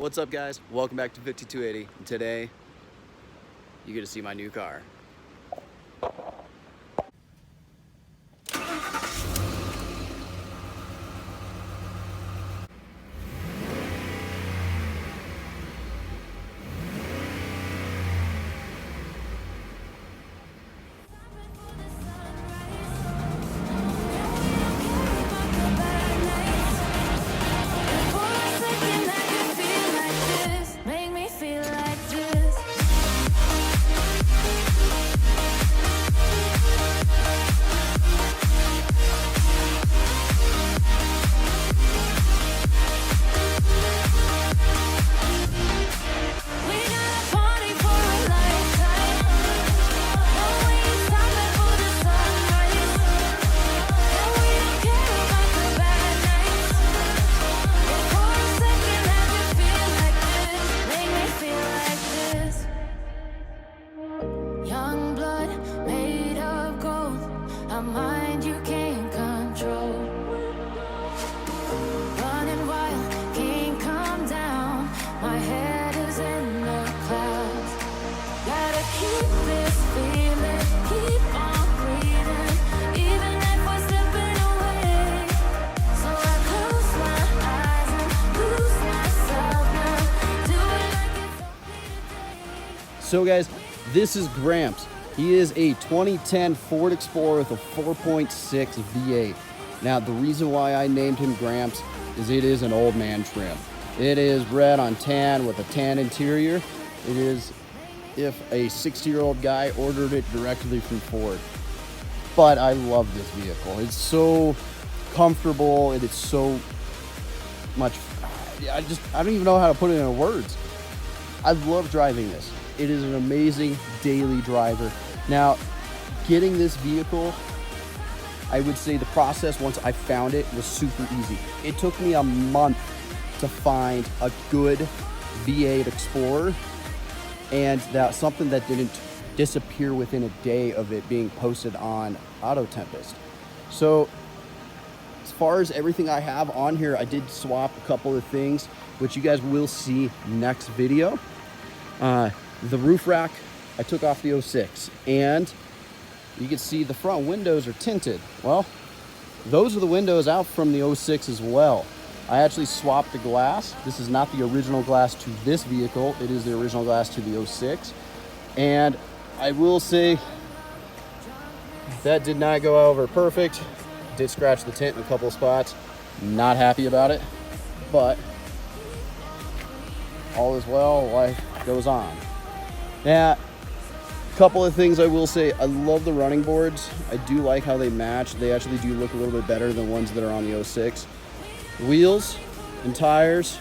What's up, guys? Welcome back to 5280. And today, you get to see my new car. Mind you can't control, running wild, can't come down. My head is in the clouds. Gotta keep this feeling, keep on breathing, even if we're slipping away. So I close my eyes and lose myself now. Do it like it's only today. So guys, this is Gramps. He is a 2010 Ford Explorer with a 4.6 V8. Now, the reason why I named him Gramps is it is an old man trim. It is red on tan with a tan interior. It is if a 60-year-old guy ordered it directly from Ford. But I love this vehicle. It's so comfortable and it's so much, I don't even know how to put it into words. I love driving this. It is an amazing daily driver. Now, getting this vehicle, I would say the process once I found it was super easy. It took me a month to find a good V8 Explorer, and that's something that didn't disappear within a day of it being posted on Auto Tempest. So as far as everything I have on here, I did swap a couple of things, which you guys will see next video. The roof rack, I took off the 06, and you can see the front windows are tinted. Well, those are the windows out from the 06 as well. I actually swapped the glass. This is not the original glass to this vehicle. It is the original glass to the 06. And I will say that did not go over perfect. Did scratch the tint in a couple of spots. Not happy about it, but all is well, life goes on. Now, a couple of things I will say. I love the running boards. I do like how they match. They actually do look a little bit better than ones that are on the 06. Wheels and tires,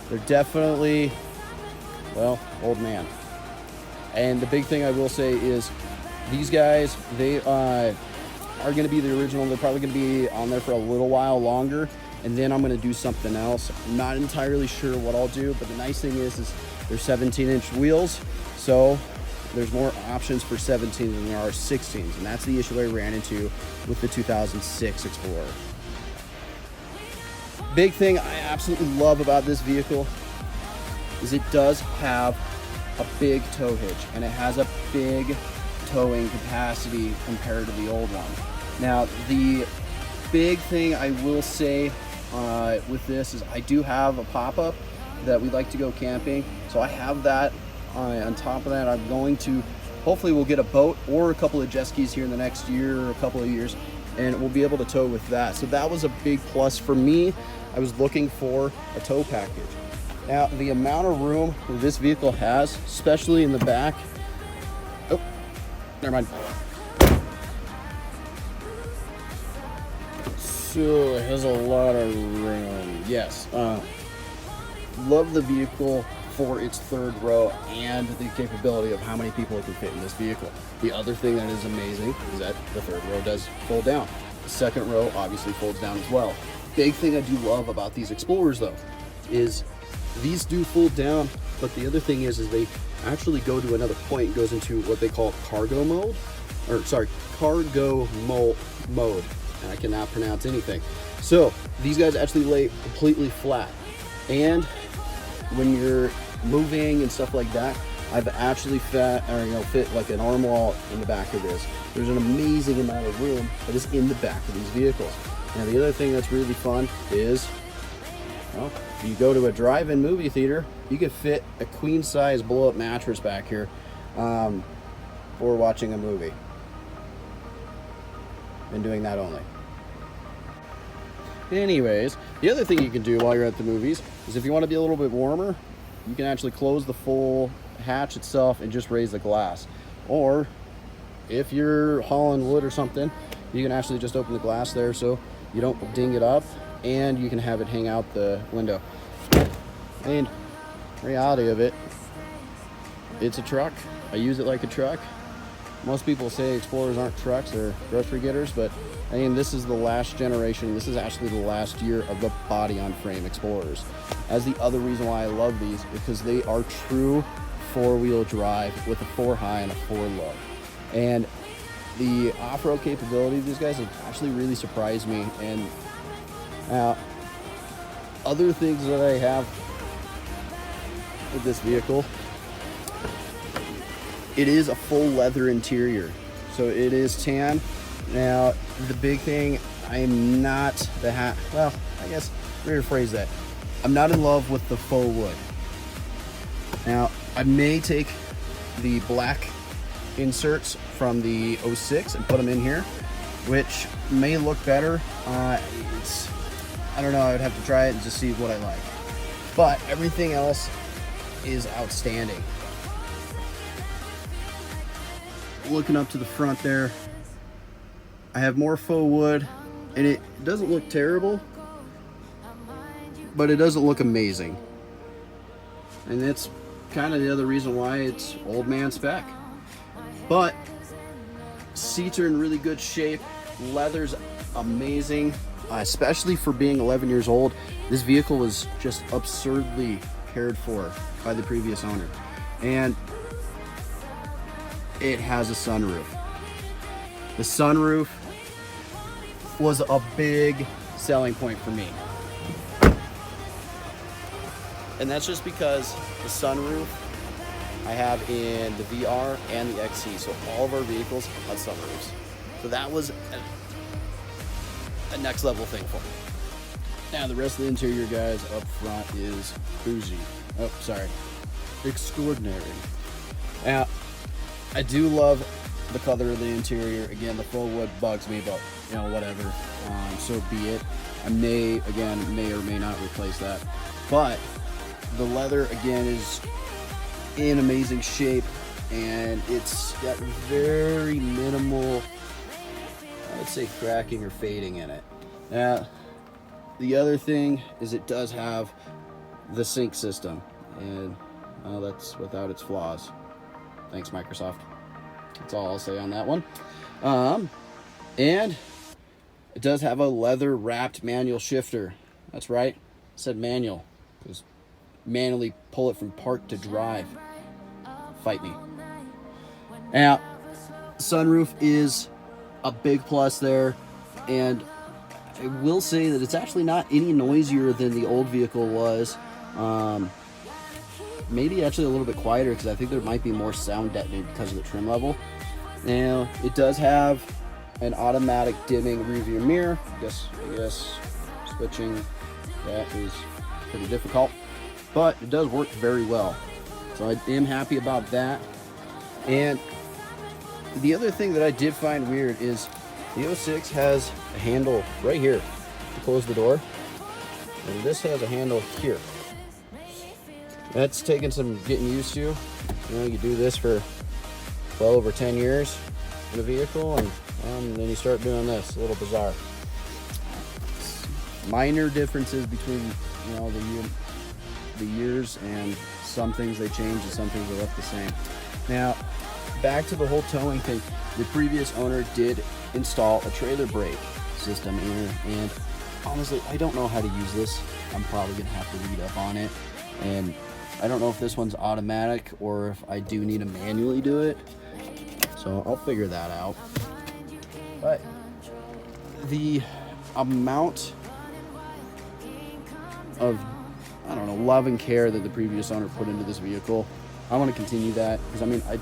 they're definitely, well, old man. And the big thing I will say is these guys, they are going to be the original. They're probably going to be on there for a little while longer, and then I'm going to do something else. I'm not entirely sure what I'll do, but the nice thing is they're 17-inch wheels, so there's more options for 17s than there are 16s, and that's the issue I ran into with the 2006 Explorer. Big thing I absolutely love about this vehicle is it does have a big tow hitch, and it has a big towing capacity compared to the old one. Now, the big thing I will say with this is I do have a pop-up that we like to go camping, so I have that. On top of that, I'm going to, hopefully we'll get a boat or a couple of jet skis here in the next year or a couple of years, and we'll be able to tow with that. So that was a big plus for me. I was looking for a tow package. Now, the amount of room this vehicle has, especially in the back, oh, never mind. So it has a lot of room, yes. Love the vehicle for its third row and the capability of how many people it can fit in this vehicle. The other thing that is amazing is that the third row does fold down. The second row obviously folds down as well. Big thing I do love about these Explorers though is these do fold down, but the other thing is they actually go to another point. It goes into what they call cargo mode, or sorry, cargo mode. And I cannot pronounce anything. So these guys actually lay completely flat, and when you're moving and stuff like that, I've actually fit like an arm wall in the back of this. There's an amazing amount of room that is in the back of these vehicles. Now the other thing that's really fun is, well, you go to a drive-in movie theater, you could fit a queen size blow-up mattress back here for watching a movie. And doing that only. Anyways, the other thing you can do while you're at the movies is if you want to be a little bit warmer, you can actually close the full hatch itself and just raise the glass. Or if you're hauling wood or something, you can actually just open the glass there so you don't ding it up, and you can have it hang out the window. And reality of it, it's a truck. I use it like a truck. Most people say Explorers aren't trucks, they're grocery getters, but I mean, this is the last generation. This is actually the last year of the body on frame Explorers. As the other reason why I love these is because they are true four-wheel drive with a 4 high and a 4 low. And the off-road capability of these guys have actually really surprised me. And other things that I have with this vehicle, it is a full leather interior, so it is tan. Now the big thing, I'm not well, I guess rephrase that, I'm not in love with the faux wood. Now I may take the black inserts from the 06 and put them in here, which may look better. I don't know, I would have to try it and just see what I like, but everything else is outstanding. Looking up to the front there, I have more faux wood, and it doesn't look terrible, but it doesn't look amazing. And that's kind of the other reason why it's old man spec. But seats are in really good shape. Leather's amazing, especially for being 11 years old. This vehicle was just absurdly cared for by the previous owner. And it has a sunroof. The sunroof was a big selling point for me. And that's just because the sunroof I have in the VR and the XC. So all of our vehicles have sunroofs. So that was a next level thing for me. Now the rest of the interior, guys, up front is bougie. Oh, sorry. Extraordinary. Now, I do love the color of the interior. Again, the faux wood bugs me, but you know, whatever. So be it. I may or may not replace that. But the leather, again, is in amazing shape, and it's got very minimal, I would say, cracking or fading in it. Now, the other thing is it does have the sync system, and that's without its flaws. Thanks, Microsoft. That's all I'll say on that one. And it does have a leather wrapped manual shifter. That's right, I said manual, because manually pull it from park to drive. Fight me. Now, sunroof is a big plus there, and I will say that it's actually not any noisier than the old vehicle was. Maybe actually a little bit quieter, because I think there might be more sound deadening because of the trim level. Now, it does have an automatic dimming rearview mirror. I guess switching that is pretty difficult, but it does work very well. So I am happy about that. And the other thing that I did find weird is the 06 has a handle right here to close the door, and this has a handle here. That's taken some getting used to. You know, you do this for well over 10 years in a vehicle, and then you start doing this. A little bizarre. Minor differences between, you know, the years, and some things they changed and some things are left the same. Now, back to the whole towing thing. The previous owner did install a trailer brake system here, and honestly, I don't know how to use this. I'm probably gonna have to read up on it, and I don't know if this one's automatic or if I do need to manually do it, so I'll figure that out. But the amount of I don't know, love and care that the previous owner put into this vehicle. I want to continue that because I mean, I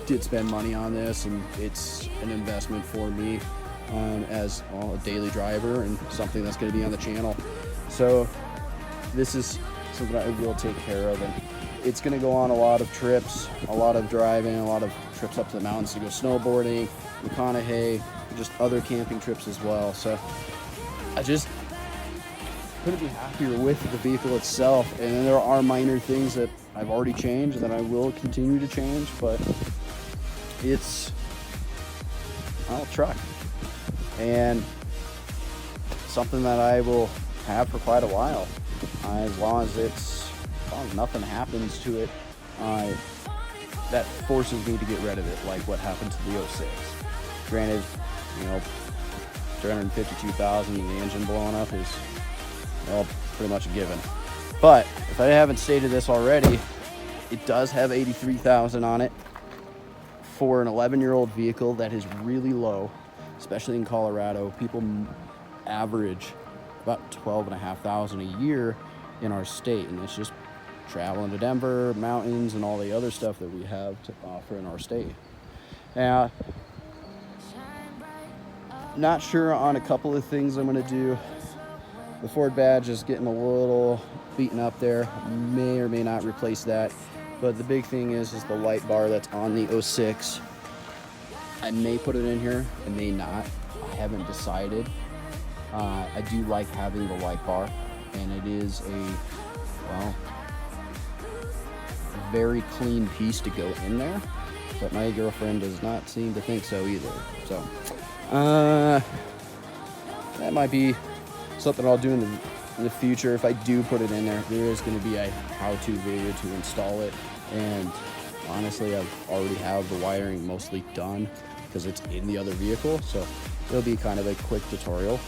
did spend money on this, and it's an investment for me as a daily driver and something that's going to be on the channel. So this is something I will take care of, and it's going to go on a lot of trips, a lot of driving, a lot of trips up to the mountains to go snowboarding, McConaughey, just other camping trips as well. So I just couldn't be happier with the vehicle itself. And then there are minor things that I've already changed that I will continue to change, but it's a truck and something that I will have for quite a while, as long as nothing happens to it that forces me to get rid of it, like what happened to the 06. Granted, you know, 352,000 and the engine blowing up is, well, pretty much a given. But if I haven't stated this already, it does have 83,000 on it for an 11-year-old vehicle that is really low, especially in Colorado. People average about 12,500 a year in our state, and it's just traveling to Denver, mountains, and all the other stuff that we have to offer in our state. Now, not sure on a couple of things I'm going to do. The Ford badge is getting a little beaten up there. May or may not replace that. But the big thing is the light bar that's on the 06. I may put it in here, I may not. I haven't decided. I do like having the light bar, and it is a very clean piece to go in there. But my girlfriend does not seem to think so either. So that might be something I'll do in the future. If I do put it in there, there is going to be a how-to video to install it. And honestly, I've already have the wiring mostly done because it's in the other vehicle. So it'll be kind of a quick tutorial.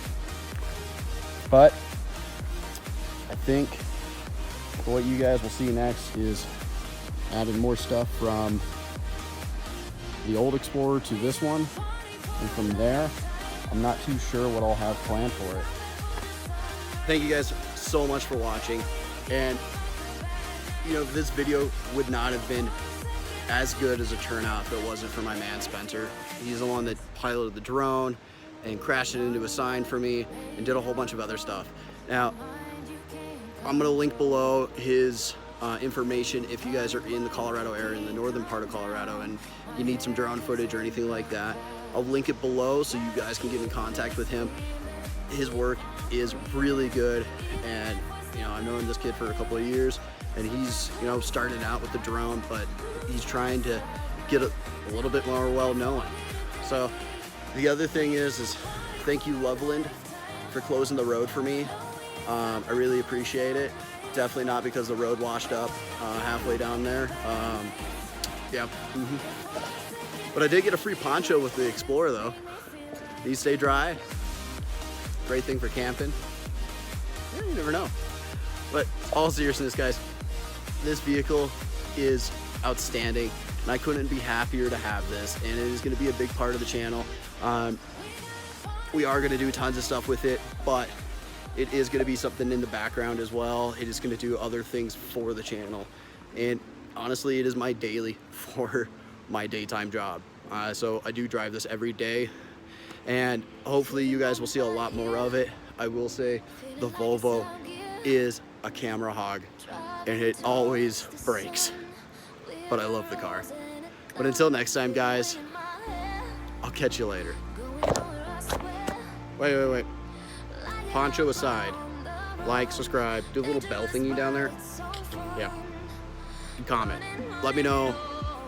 But I think what you guys will see next is adding more stuff from the old Explorer to this one. And from there, I'm not too sure what I'll have planned for it. Thank you guys so much for watching. And you know, this video would not have been as good as a turnout if it wasn't for my man Spencer. He's the one that piloted the drone and crashed it into a sign for me and did a whole bunch of other stuff. Now, I'm gonna link below his information if you guys are in the Colorado area, in the northern part of Colorado, and you need some drone footage or anything like that. I'll link it below so you guys can get in contact with him. His work is really good, and you know, I've known this kid for a couple of years, and he's, you know, started out with the drone, but he's trying to get a little bit more well-known. So the other thing is thank you, Loveland, for closing the road for me. I really appreciate it. Definitely not because the road washed up halfway down there. Yeah. But I did get a free poncho with the Explorer though. These stay dry. Great thing for camping. Yeah, you never know. But all seriousness, guys, this vehicle is outstanding, and I couldn't be happier to have this, and it is going to be a big part of the channel. We are going to do tons of stuff with it, but it is going to be something in the background as well. It is going to do other things for the channel, and honestly, it is my daily for my daytime job. So I do drive this every day, and hopefully you guys will see a lot more of it. I will say the Volvo is a camera hog, and it always breaks, but I love the car. But until next time, guys, I'll catch you later. Wait. Poncho aside, like, subscribe, do a little bell thingy down there. Yeah, and comment. Let me know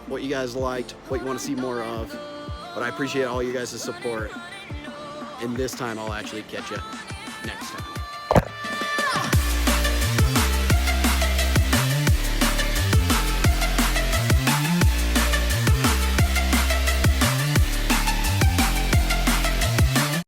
what you guys liked, what you want to see more of. But I appreciate all you guys' support. And this time I'll actually catch you next time.